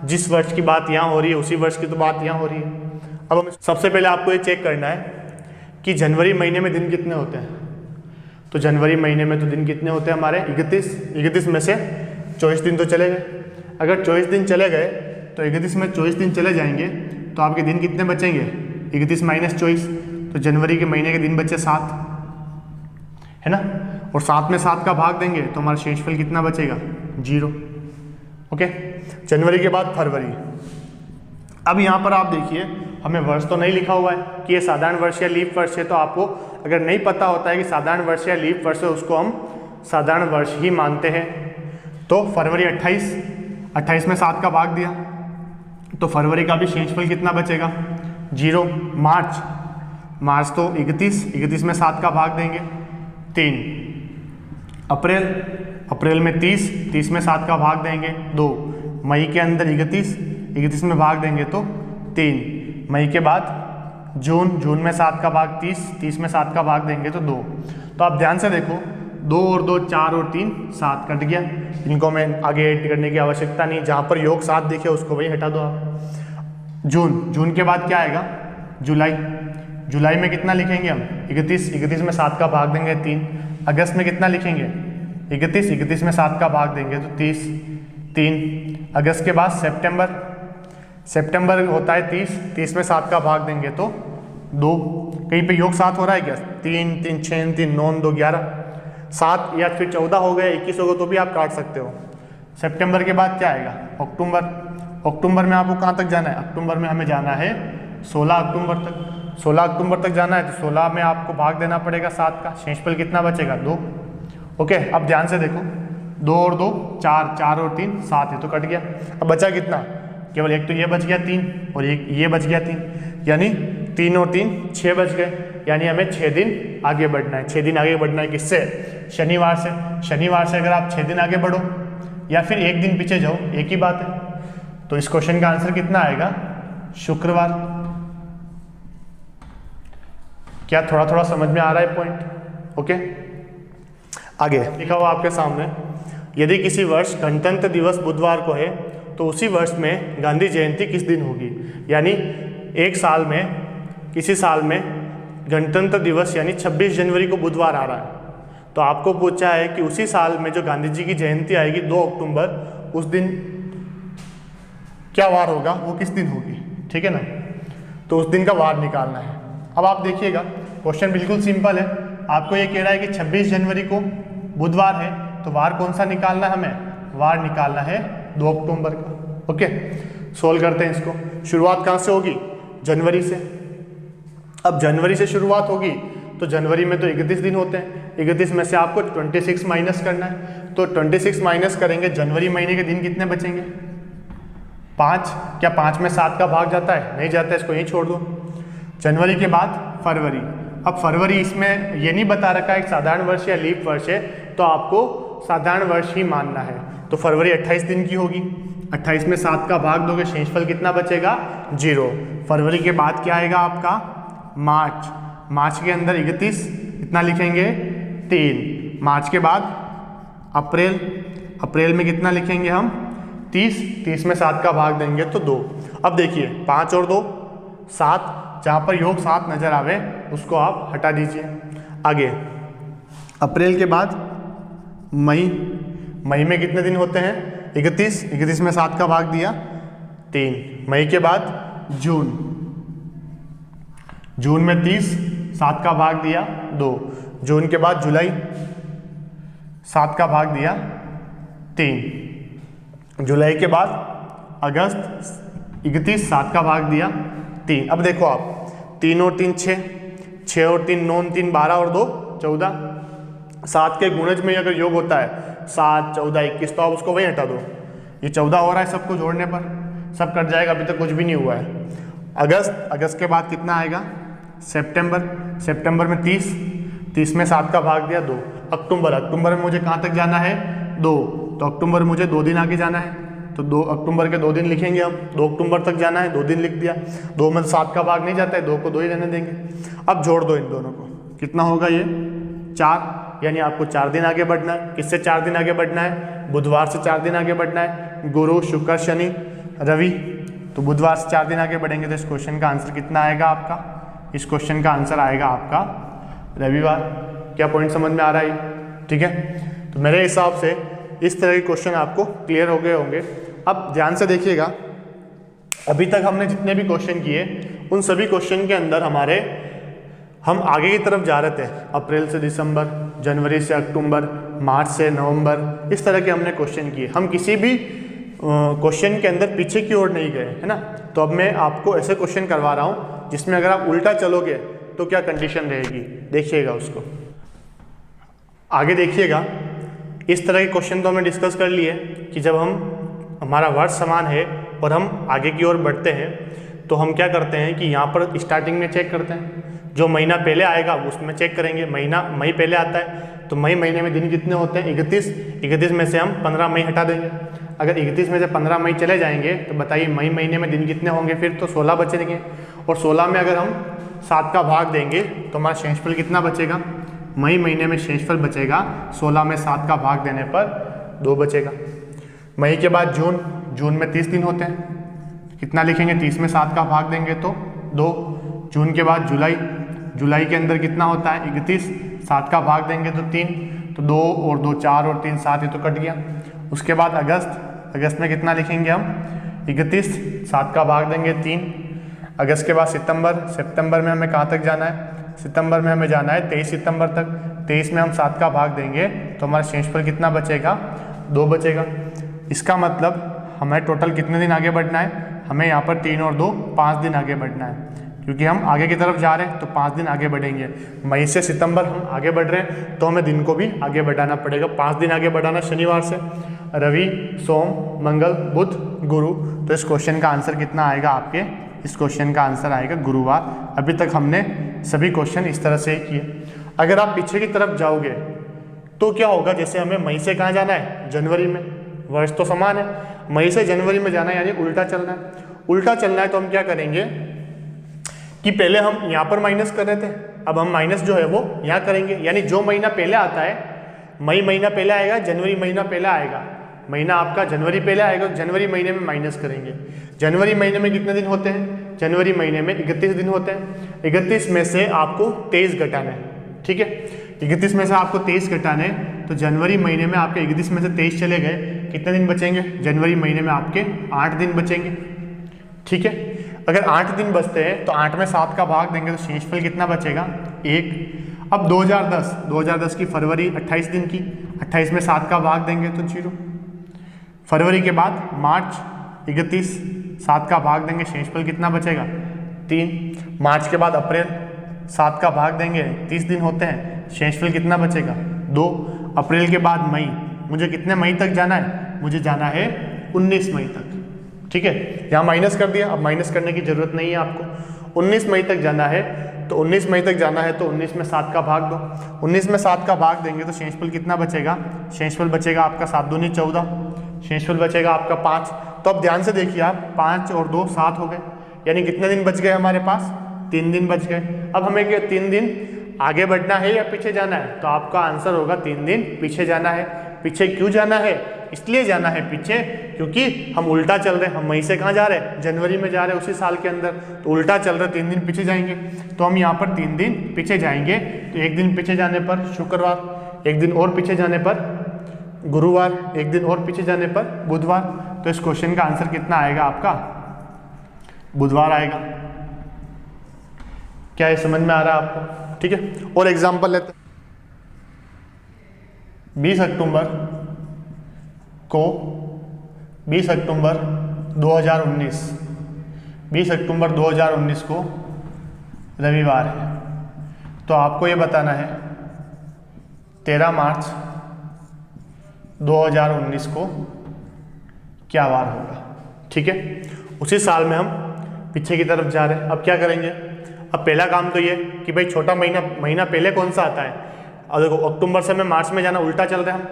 जिस वर्ष की बात यहाँ हो रही है उसी वर्ष की तो बात यहाँ हो रही है। अब हमें सबसे पहले आपको ये चेक करना है कि जनवरी महीने में दिन कितने होते हैं। तो जनवरी महीने में तो दिन कितने होते हैं हमारे? 31 में से 24 दिन तो चले गए। अगर 24 दिन चले गए तो 31 में 24 दिन चले जाएंगे तो आपके दिन कितने बचेंगे? 31 माइनस 24, तो जनवरी के महीने के दिन बचे 7, है ना। और 7 में 7 का भाग देंगे तो हमारा शेषफल कितना बचेगा? 0। ओके, जनवरी के बाद फरवरी। अब यहाँ पर आप देखिए हमें वर्ष तो नहीं लिखा हुआ है कि ये साधारण वर्ष या लीप वर्ष है, तो आपको अगर नहीं पता होता है कि साधारण वर्ष या लीप वर्ष है, उसको हम साधारण वर्ष ही मानते हैं। तो फरवरी 28 में 7 का भाग दिया तो फरवरी का भी शेषफल कितना बचेगा? 0। मार्च तो 31 में 7 का भाग देंगे 3। अप्रैल में 30 में 7 का भाग देंगे 2। मई के अंदर 31 में भाग देंगे तो 3। मई के बाद जून में 7 का भाग 30 में 7 का भाग देंगे तो 2। तो आप ध्यान से देखो, 2 और 2 4 और 3 7 कट गया, इनको मैं आगे ऐड करने की आवश्यकता नहीं। जहाँ पर योग 7 दिखे उसको वही हटा दो आप। जून के बाद क्या आएगा? जुलाई में कितना लिखेंगे हम? 31 में 7 का भाग देंगे 3। अगस्त में कितना लिखेंगे? 31 में 7 का भाग देंगे तो 3। अगस्त के बाद सितंबर होता है 30 में 7 का भाग देंगे तो 2। कहीं पे योग 7 हो रहा है क्या? 3 3 6 3 9 2 11, 7 या फिर 14 हो गया, 21 हो गया तो भी आप काट सकते हो। सितंबर के बाद क्या आएगा? अक्टूबर में आपको कहाँ तक जाना है? अक्टूबर में हमें जाना है 16 अक्टूबर तक। 16 अक्टूबर तक जाना है तो 16 में आपको भाग देना पड़ेगा 7 का, शेषफल कितना बचेगा? 2। ओके, अब ध्यान से देखो, 2 और 2 4 और 3 7, ये तो कट गया। अब बचा कितना? केवल एक तो ये बच गया 3 और एक ये बच गया 3, यानी 3 और 3 6 बच गए। यानी हमें 6 दिन आगे बढ़ना है। 6 दिन आगे बढ़ना है किससे? शनिवार से अगर आप 6 दिन आगे बढ़ो या फिर एक दिन पीछे जाओ, एक ही बात है। तो इस क्वेश्चन का आंसर कितना आएगा? शुक्रवार। क्या थोड़ा समझ में आ रहा है पॉइंट? ओके, आगे लिखा हुआ आपके सामने, यदि किसी वर्ष गणतंत्र दिवस बुधवार को है तो उसी वर्ष में गांधी जयंती किस दिन होगी। यानी एक साल में, किसी साल में गणतंत्र दिवस यानी 26 जनवरी को बुधवार आ रहा है, तो आपको पूछा है कि उसी साल में जो गांधी जी की जयंती आएगी 2 अक्टूबर, उस दिन क्या वार होगा, वो किस दिन होगी, ठीक है ना। तो उस दिन का वार निकालना है। अब आप देखिएगा क्वेश्चन बिल्कुल सिंपल है। आपको ये कह रहा है कि 26 जनवरी को बुधवार है, तो वार कौन सा निकालना है हमें? वार निकालना है 2 अक्टूबर का। ओके, सोल्व करते हैं इसको। शुरुआत कहाँ से होगी? जनवरी से। अब जनवरी से शुरुआत होगी तो जनवरी में तो 31 दिन होते हैं, 31 में से आपको 26 माइनस करना है। तो 26 माइनस करेंगे, जनवरी महीने के दिन कितने बचेंगे? 5। क्या 5 में 7 का भाग जाता है? नहीं जाता है, इसको यहीं छोड़ दो। जनवरी के बाद फरवरी। अब फरवरी इसमें ये नहीं बता रखा है एक साधारण वर्ष या लीप वर्ष है, तो आपको साधारण वर्ष ही मानना है। तो फरवरी 28 दिन की होगी, 28 में 7 का भाग दोगे, शेषफल कितना बचेगा? 0। फरवरी के बाद क्या आएगा आपका? मार्च। मार्च के अंदर 31, कितना लिखेंगे? 3। मार्च के बाद अप्रैल। अप्रैल में कितना लिखेंगे हम? 30। 30 में 7 का भाग देंगे तो 2। अब देखिए 5 और 2 7, जहाँ पर योग 7 नजर आवे उसको आप हटा दीजिए। आगे अप्रैल के बाद मई। मई में कितने दिन होते हैं? 31। 31 में 7 का भाग दिया 3। मई के बाद जून। जून में 30, 7 का भाग दिया 2। जून के बाद जुलाई, 7 का भाग दिया 3। जुलाई के बाद अगस्त, 31, 7 का भाग दिया 3। अब देखो आप 3 और 3 6, 6 और 3 9, 3 12 और 2 14। 7 के गुणज में अगर योग होता है 7 14 21, तो आप उसको वहीं हटा दो। ये 14 हो रहा है, सबको जोड़ने पर सब कट जाएगा, अभी तक कुछ भी नहीं हुआ है। अगस्त। अगस्त के बाद कितना आएगा? सितंबर। सितंबर में 30, 30 में 7 का भाग दिया 2। अक्टूबर। अक्टूबर में मुझे कहाँ तक जाना है? 2। तो अक्टूबर मुझे 2 दिन आगे जाना है, तो 2 अक्टूबर के 2 दिन लिखेंगे हम। 2 अक्टूबर तक जाना है, 2 दिन लिख दिया। 2 में 7 का भाग नहीं जाता है, 2 को 2 ही रहने देंगे। अब जोड़ दो इन दोनों को, कितना होगा ये? 4। यानी आपको 4 दिन आगे बढ़ना है। किससे 4 दिन आगे बढ़ना है? बुधवार से 4 दिन आगे बढ़ना है। गुरु शुक्र शनि रवि, तो बुधवार से 4 दिन आगे बढ़ेंगे। तो इस क्वेश्चन का आंसर कितना आएगा आपका? इस क्वेश्चन का आंसर आएगा आपका रविवार। क्या पॉइंट समझ में आ रहा है? ठीक है, तो मेरे हिसाब से इस तरह के क्वेश्चन आपको क्लियर हो गए होंगे। अब ध्यान से देखिएगा, अभी तक हमने जितने भी क्वेश्चन किए उन सभी क्वेश्चन के अंदर हम आगे की तरफ जा रहे थे। अप्रैल से दिसंबर, जनवरी से अक्टूबर, मार्च से नवंबर, इस तरह के हमने क्वेश्चन किए। हम किसी भी क्वेश्चन के अंदर पीछे की ओर नहीं गए, है ना। तो अब मैं आपको ऐसे क्वेश्चन करवा रहा हूँ जिसमें अगर आप उल्टा चलोगे तो क्या कंडीशन रहेगी, देखिएगा उसको। आगे देखिएगा, इस तरह के क्वेश्चन तो हमने डिस्कस कर लिए कि जब हमारा वर्ष समान है और हम आगे की ओर बढ़ते हैं तो हम क्या करते हैं कि यहाँ पर स्टार्टिंग में चेक करते हैं। जो महीना पहले आएगा उसमें चेक करेंगे। मई पहले आता है तो मई महीने में दिन कितने होते हैं? 31। 31 में से हम 15 मई हटा देंगे। अगर 31 में से 15 मई चले जाएंगे तो बताइए मई महीने में दिन कितने होंगे? फिर तो 16 बचेंगे। और 16 में अगर हम 7 का भाग देंगे तो हमारा शेषफल कितना बचेगा? मई महीने में शेषफल बचेगा 16 में 7 का भाग देने पर 2 बचेगा। मई के बाद जून। जून में 30 दिन होते हैं, कितना लिखेंगे? 30 में 7 का भाग देंगे तो 2। जून के बाद जुलाई। जुलाई के अंदर कितना होता है? 31। 7 का भाग देंगे तो 3, तो 2 और 2 4 और 3 7, ये तो कट गया। उसके बाद अगस्त। अगस्त में कितना लिखेंगे हम? 31। 7 का भाग देंगे 3। अगस्त के बाद सितंबर। सितंबर में हमें कहाँ तक जाना है? सितंबर में हमें जाना है 23 सितंबर तक। 23 में हम 7 का भाग देंगे तो हमारा शेषफल कितना बचेगा? 2 बचेगा। इसका मतलब हमें टोटल कितने दिन आगे बढ़ना है? हमें यहाँ पर 3 और 2 5 दिन आगे बढ़ना है, क्योंकि हम आगे की तरफ जा रहे हैं तो 5 दिन आगे बढ़ेंगे। मई से सितंबर हम आगे बढ़ रहे हैं तो हमें दिन को भी आगे बढ़ाना पड़ेगा। 5 दिन आगे बढ़ाना शनिवार से, रवि सोम मंगल बुध गुरु। तो इस क्वेश्चन का आंसर कितना आएगा आपके? इस क्वेश्चन का आंसर आएगा गुरुवार। अभी तक हमने सभी क्वेश्चन इस तरह से ही किए। अगर आप पीछे की तरफ जाओगे तो क्या होगा? जैसे हमें मई से कहाँ जाना है? जनवरी में। वर्ष तो समान है, मई से जनवरी में जाना है, यानी उल्टा चलना है। उल्टा चलना है तो हम क्या करेंगे कि पहले हम यहाँ पर माइनस कर रहे थे, अब हम माइनस जो है वो यहाँ करेंगे। यानी जो महीना पहले आता है, मई महीना पहले आएगा, जनवरी महीना पहले आएगा, महीना आपका जनवरी पहले आएगा, जनवरी महीने में माइनस करेंगे। जनवरी महीने में कितने दिन होते हैं? जनवरी महीने में 31 दिन होते हैं। 31 में से आपको 23 घटाना है, ठीक है। 31 में से आपको 23 घटाना है, तो जनवरी महीने में आपके 31 में से 23 चले गए, कितने दिन बचेंगे? जनवरी महीने में आपके 8 दिन बचेंगे, ठीक है। अगर 8 दिन बचते हैं तो 8 में 7 का भाग देंगे तो शेषफल कितना बचेगा? 1। अब 2010 की फरवरी 28 दिन की, 28 में 7 का भाग देंगे तो 0। फरवरी के बाद मार्च, 31, 7 का भाग देंगे, शेषफल कितना बचेगा 3। मार्च के बाद अप्रैल, 7 का भाग देंगे, 30 दिन होते हैं, शेषफल कितना बचेगा 2। अप्रैल के बाद मई, मुझे कितने मई तक जाना है, मुझे जाना है 19 मई तक। ठीक है, यहाँ माइनस कर दिया, अब माइनस करने की जरूरत नहीं है आपको। 19 मई तक जाना है, तो 19 मई तक जाना है तो 19 में 7 का भाग दो। 19 में 7 का भाग देंगे तो शेषफल कितना बचेगा, शेषफल बचेगा आपका 7 दूनी 14, शेषफल बचेगा आपका 5। तो अब ध्यान से देखिए आप, 5 और 2 7 हो गए, यानी कितने दिन बच गए हमारे पास, 3 दिन बच गए। अब हमें क्या 3 दिन आगे बढ़ना है या पीछे जाना है, तो आपका आंसर होगा 3 दिन पीछे जाना है। पीछे क्यों जाना है, इसलिए जाना है पीछे क्योंकि हम उल्टा चल रहे हैं। हम मई से कहाँ जा रहे हैं, जनवरी में जा रहे हैं उसी साल के अंदर, तो उल्टा चल रहे, 3 दिन पीछे जाएंगे। तो हम यहाँ पर 3 दिन पीछे जाएंगे, तो 1 दिन पीछे जाने पर शुक्रवार, 1 दिन और पीछे जाने पर गुरुवार, 1 दिन और पीछे जाने पर बुधवार। तो इस क्वेश्चन का आंसर कितना आएगा आपका, बुधवार आएगा। क्या ये समझ में आ रहा है आपको? ठीक है, और एग्जाम्पल लेते हैं। 20 अक्टूबर को 20 अक्टूबर 2019, 20 अक्टूबर 2019 को रविवार है, तो आपको ये बताना है 13 मार्च 2019 को क्या वार होगा। ठीक है, उसी साल में हम पीछे की तरफ जा रहे हैं। अब क्या करेंगे, अब पहला काम तो ये कि भाई छोटा महीना पहले कौन सा आता है। अब देखो, अक्टूबर से मैं मार्च में जाना, उल्टा चल रहे हैं हम,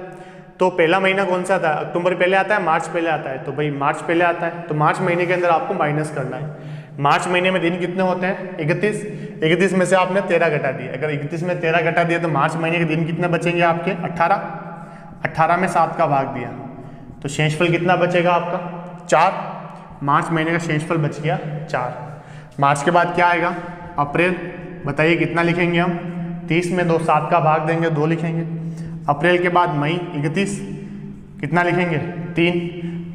तो पहला महीना कौन सा आता है, अक्टूबर पहले आता है, मार्च पहले आता है, तो भाई मार्च पहले आता है, तो मार्च महीने के अंदर आपको माइनस करना है। मार्च महीने में दिन कितने होते हैं 31, 31 में से आपने 13 घटा दिए। अगर 31 में 13 घटा दिए तो मार्च महीने के दिन कितने बचेंगे आपके 18, 18 में 7 का भाग दिया तो शेषफल कितना बचेगा आपका 4। मार्च महीने का शेषफल बच गया 4। मार्च के बाद क्या आएगा, अप्रैल, बताइए कितना लिखेंगे हम, 30 में 2 7 का भाग देंगे, 2 लिखेंगे। अप्रैल के बाद मई 31, कितना लिखेंगे 3,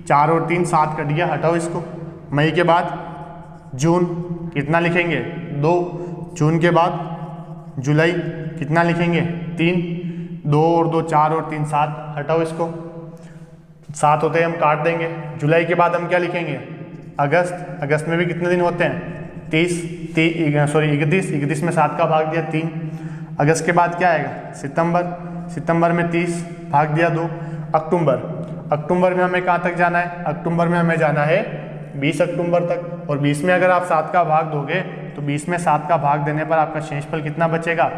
4 और 3 7 कट गया, हटाओ इसको। मई के बाद जून, कितना लिखेंगे 2। जून के बाद जुलाई, कितना लिखेंगे 3, 2 और 2 4 और 3 7, हटाओ इसको, 7 होते हैं हम काट देंगे। जुलाई के बाद हम क्या लिखेंगे अगस्त, अगस्त में भी कितने दिन होते हैं 31, 31 में 7 का भाग दिया 3। अगस्त के बाद क्या आएगा सितंबर, सितंबर में 30 भाग दिया 2। अक्टूबर, अक्टूबर में हमें कहाँ तक जाना है, अक्टूबर में हमें जाना है 20 अक्टूबर तक, और 20 में अगर आप 7 का भाग दोगे तो 20 में 7 का भाग देने पर आपका शेषफल कितना बचेगा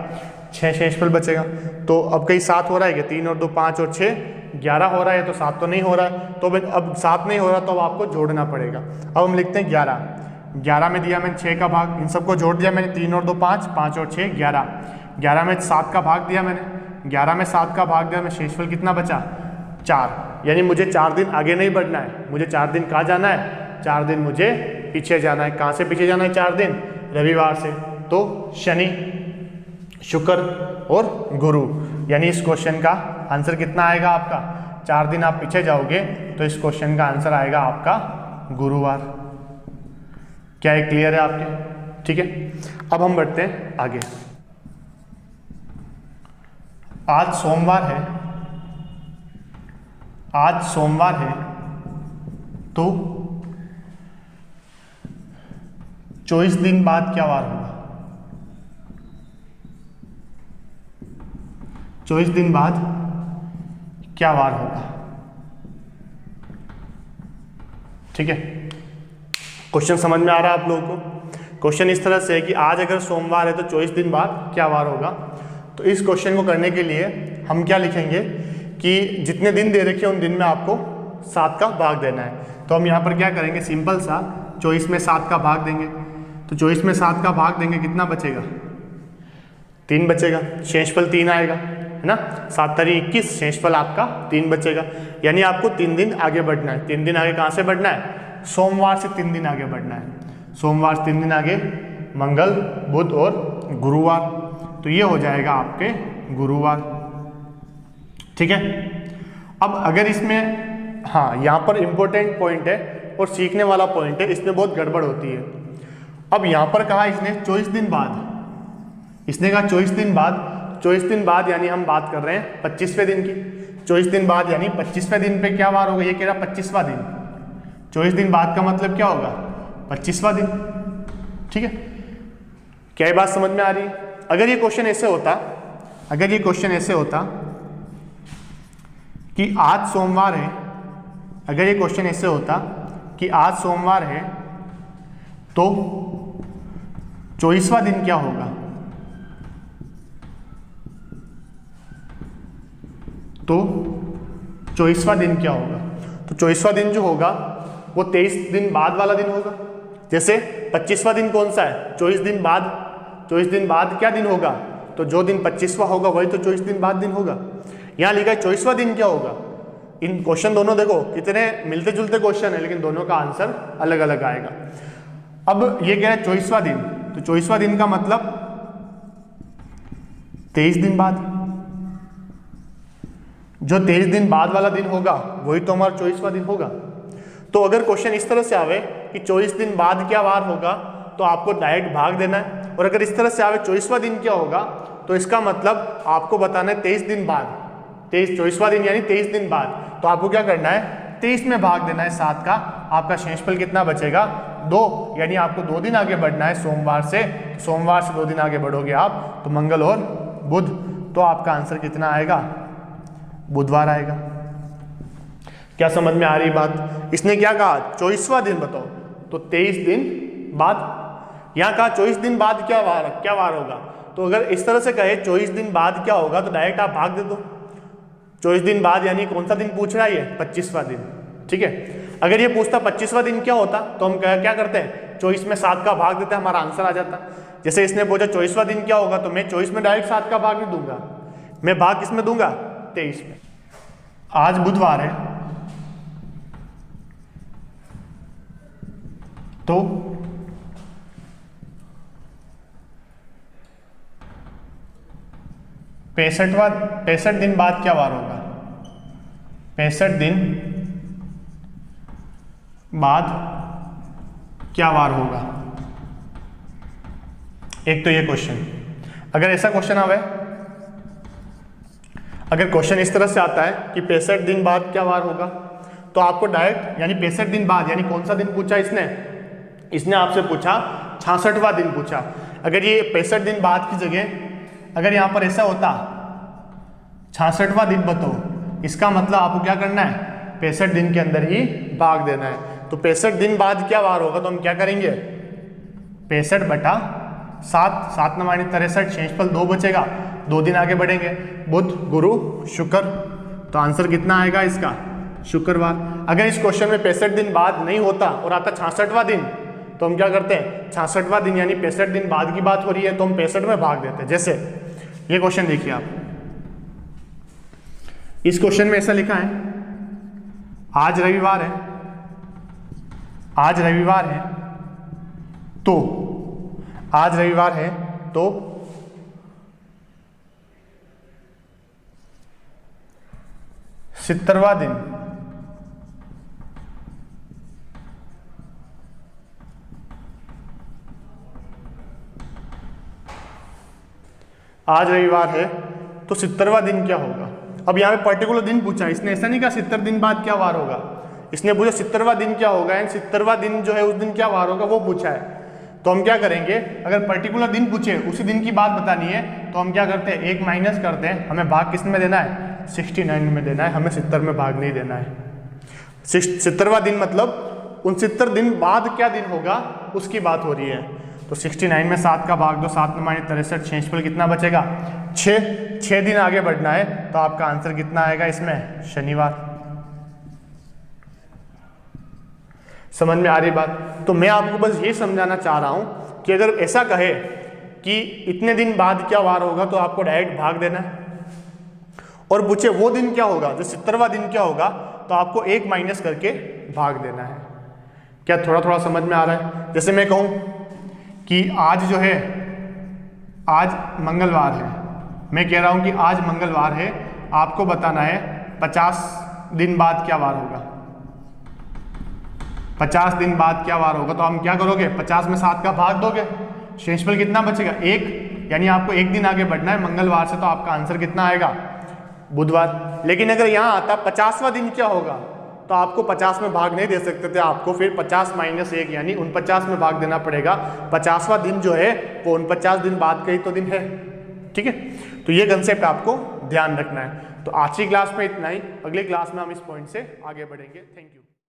6 शेषफल बचेगा। तो अब कहीं 7 हो रहा है कि 3 और 2 5 और 6 11 हो रहा है, तो 7 तो नहीं हो रहा है, तो अब 7 नहीं हो रहा तो अब आपको जोड़ना पड़ेगा। अब हम लिखते हैं 11, 11 में दिया मैंने 6 का भाग, इन सबको जोड़ दिया मैंने, 3 और 2 5, 5 और 6 11, 11 में 7 का भाग दिया मैंने, 11 में 7 का भाग दिया मैं, शेषफल कितना बचा 4। यानी मुझे 4 दिन आगे नहीं बढ़ना है, मुझे 4 दिन कहाँ जाना है, 4 दिन मुझे पीछे जाना है। कहाँ से पीछे जाना है 4 दिन, रविवार से, तो शनि शुक्र और गुरु। यानी इस क्वेश्चन का आंसर कितना आएगा आपका, 4 दिन आप पीछे जाओगे तो इस क्वेश्चन का आंसर आएगा आपका गुरुवार। क्या ये क्लियर है आपके? ठीक है, अब हम बढ़ते हैं आगे। आज सोमवार है, आज सोमवार है, तो 24 दिन बाद क्या वार होगा, 24 दिन बाद क्या वार होगा। ठीक है, क्वेश्चन समझ में आ रहा है आप लोगों को? क्वेश्चन इस तरह से है कि आज अगर सोमवार है तो 24 दिन बाद क्या वार होगा। तो इस क्वेश्चन को करने के लिए हम क्या लिखेंगे कि जितने दिन दे रखे उन दिन में आपको 7 का भाग देना है। तो हम यहाँ पर क्या करेंगे, सिंपल सा 24 में 7 का भाग देंगे, तो 24 में 7 का भाग देंगे, कितना बचेगा 3 बचेगा, शेषफल 3 आएगा, है ना। 7 तारीख 21, शेषफल आपका 3 बचेगा। यानी आपको 3 दिन आगे बढ़ना है। 3 दिन आगे कहाँ से बढ़ना है, सोमवार से 3 दिन आगे बढ़ना है। सोमवार से 3 दिन आगे मंगल, बुध और गुरुवार, तो ये हो जाएगा आपके गुरुवार। ठीक है, अब अगर इसमें, हाँ यहाँ पर इंपॉर्टेंट पॉइंट है और सीखने वाला पॉइंट है, इसमें बहुत गड़बड़ होती है। अब यहाँ पर कहा इसने 24 दिन बाद, इसने कहा 24 दिन बाद, 24 दिन बाद यानी हम बात कर रहे हैं 25वें दिन की। 24 दिन बाद यानी 25वें दिन पे क्या वार होगा, ये कह रहा 25वां दिन, 24 दिन बाद का मतलब क्या होगा? 25वां दिन। ठीक है, क्या ये बात समझ में आ रही है? अगर ये क्वेश्चन ऐसे होता कि आज सोमवार है, अगर ये क्वेश्चन ऐसे होता कि आज सोमवार है तो 24वां दिन क्या होगा? तो 24वां दिन क्या होगा? तो 24वां दिन जो होगा वो 23 दिन बाद वाला दिन होगा। जैसे 25वां दिन कौन सा है? 24 दिन बाद। 24 दिन बाद क्या दिन होगा? तो जो दिन 25वां होगा वही तो 24 दिन बाद दिन होगा। यहाँ लिखा है 24वां दिन क्या होगा। इन क्वेश्चन दोनों देखो कितने मिलते जुलते क्वेश्चन है, लेकिन दोनों का आंसर अलग अलग आएगा। अब ये क्या है? 24वां दिन। तो 24वां दिन का मतलब 23 दिन बाद। जो 23 दिन बाद वाला दिन होगा वही तो हमारा 24वां दिन होगा। तो अगर क्वेश्चन इस तरह से आवे कि 24 दिन बाद क्या वार होगा, तो आपको डायरेक्ट भाग देना है। और अगर इस तरह से आवे 24वां दिन क्या होगा, तो इसका मतलब आपको बताना है 23 दिन बाद। 24वां दिन यानी 23 दिन बाद। तो आपको क्या करना है? 23 में भाग देना है 7 का। आपका शेषफल कितना बचेगा? 2। यानी आपको 2 दिन आगे बढ़ना है सोमवार से। सोमवार से 2 दिन आगे बढ़ोगे आप तो मंगल और बुध। तो आपका आंसर कितना आएगा? बुधवार आएगा। क्या समझ में आ रही बात? इसने क्या कहा? 24वां दिन बताओ, तो 23 दिन बाद। यहाँ कहा 24 दिन बाद क्या वार होगा। तो अगर इस तरह से कहे 24 दिन बाद क्या होगा, तो डायरेक्ट आप भाग दे दो। 24 दिन बाद यानी कौन सा दिन पूछ रहा है ये? 25वां दिन। ठीक है, अगर ये पूछता 25वां दिन क्या होता, तो हम क्या करते हैं? 24 में 7 का भाग देते हैं, हमारा आंसर आ जाता। जैसे इसने पूछा 24वां दिन क्या होगा, तो मैं 24 में डायरेक्ट 7 का भाग नहीं दूंगा, मैं भाग किस में दूंगा? 23 में। आज बुधवार है तो 65 दिन बाद क्या वार होगा? 65 दिन बाद क्या वार होगा? एक तो ये क्वेश्चन। अगर ऐसा क्वेश्चन आवे, अगर क्वेश्चन इस तरह से आता है कि 65 दिन बाद क्या वार होगा, तो आपको डायरेक्ट यानी 65 दिन बाद यानी कौन सा दिन पूछा इसने आपसे पूछा 66वां दिन पूछा। अगर ये 65 दिन बाद की जगह अगर यहाँ पर ऐसा होता 66वां दिन बताओ, इसका मतलब आपको क्या करना है? 65 दिन के अंदर ही भाग देना है। तो 65 दिन बाद क्या वार होगा, तो हम क्या करेंगे? 65 बटा 7, 7 9 63, शेषफल 2 बचेगा। 2 दिन आगे बढ़ेंगे, बुध गुरु शुक्र। तो आंसर कितना आएगा इसका? शुक्रवार। अगर इस क्वेश्चन में 65 दिन बाद नहीं होता और आता 66वां दिन, तो हम क्या करते हैं? 66वां दिन यानी 65 दिन बाद की बात हो रही है तो हम 65 में भाग देते हैं। जैसे ये क्वेश्चन देखिए आप, इस क्वेश्चन में ऐसा लिखा है आज रविवार है, आज रविवार है तो आज रविवार है तो 70वां दिन आज रविवार है तो 70वां दिन क्या होगा। अब यहाँ पे पर्टिकुलर दिन पूछा है, इसने ऐसा नहीं कहा 70 दिन बाद क्या वार होगा, इसने पूछा 70वां दिन क्या होगा एंड 70वां दिन जो है उस दिन क्या वार होगा वो पूछा है। तो हम क्या करेंगे, अगर पर्टिकुलर दिन पूछे उसी दिन की बात बतानी है तो हम क्या करते हैं? 1 माइनस करते हैं। हमें भाग किस में देना है? 69 में देना है, हमें 70 में भाग नहीं देना है। 70वां दिन मतलब 69 दिन बाद क्या दिन होगा उसकी बात हो रही है। तो 69 में 7 का भाग दो, 7 9 63, शेषफल कितना बचेगा? 6 दिन आगे बढ़ना है तो आपका आंसर कितना आएगा इसमें? शनिवार। समझ में आ रही बात? तो मैं आपको बस ये समझाना चाह रहा हूं कि अगर ऐसा कहे कि इतने दिन बाद क्या वार होगा तो आपको डायरेक्ट भाग देना है, और पूछे वो दिन क्या होगा जो 70वां दिन क्या होगा तो आपको 1 माइनस करके भाग देना है। क्या थोड़ा थोड़ा समझ में आ रहा है? जैसे मैं कहूं कि आज जो है, आज मंगलवार है, मैं कह रहा हूं कि आज मंगलवार है, आपको बताना है 50 दिन बाद क्या वार होगा। 50 दिन बाद क्या वार होगा तो हम क्या करोगे? 50 में 7 का भाग दोगे, शेषफल कितना बचेगा? 1, यानी आपको 1 दिन आगे बढ़ना है मंगलवार से, तो आपका आंसर कितना आएगा? बुधवार। लेकिन अगर यहाँ आता 50वां दिन क्या होगा तो आपको 50 में भाग नहीं दे सकते थे, आपको फिर 50 - 1 यानी 49 में भाग देना पड़ेगा। 50वां दिन जो है वो 49 दिन बाद का ही तो दिन है, ठीक है। तो ये कंसेप्ट आपको ध्यान रखना है। तो आज की क्लास में इतना ही, अगली क्लास में हम इस पॉइंट से आगे बढ़ेंगे। Thank you.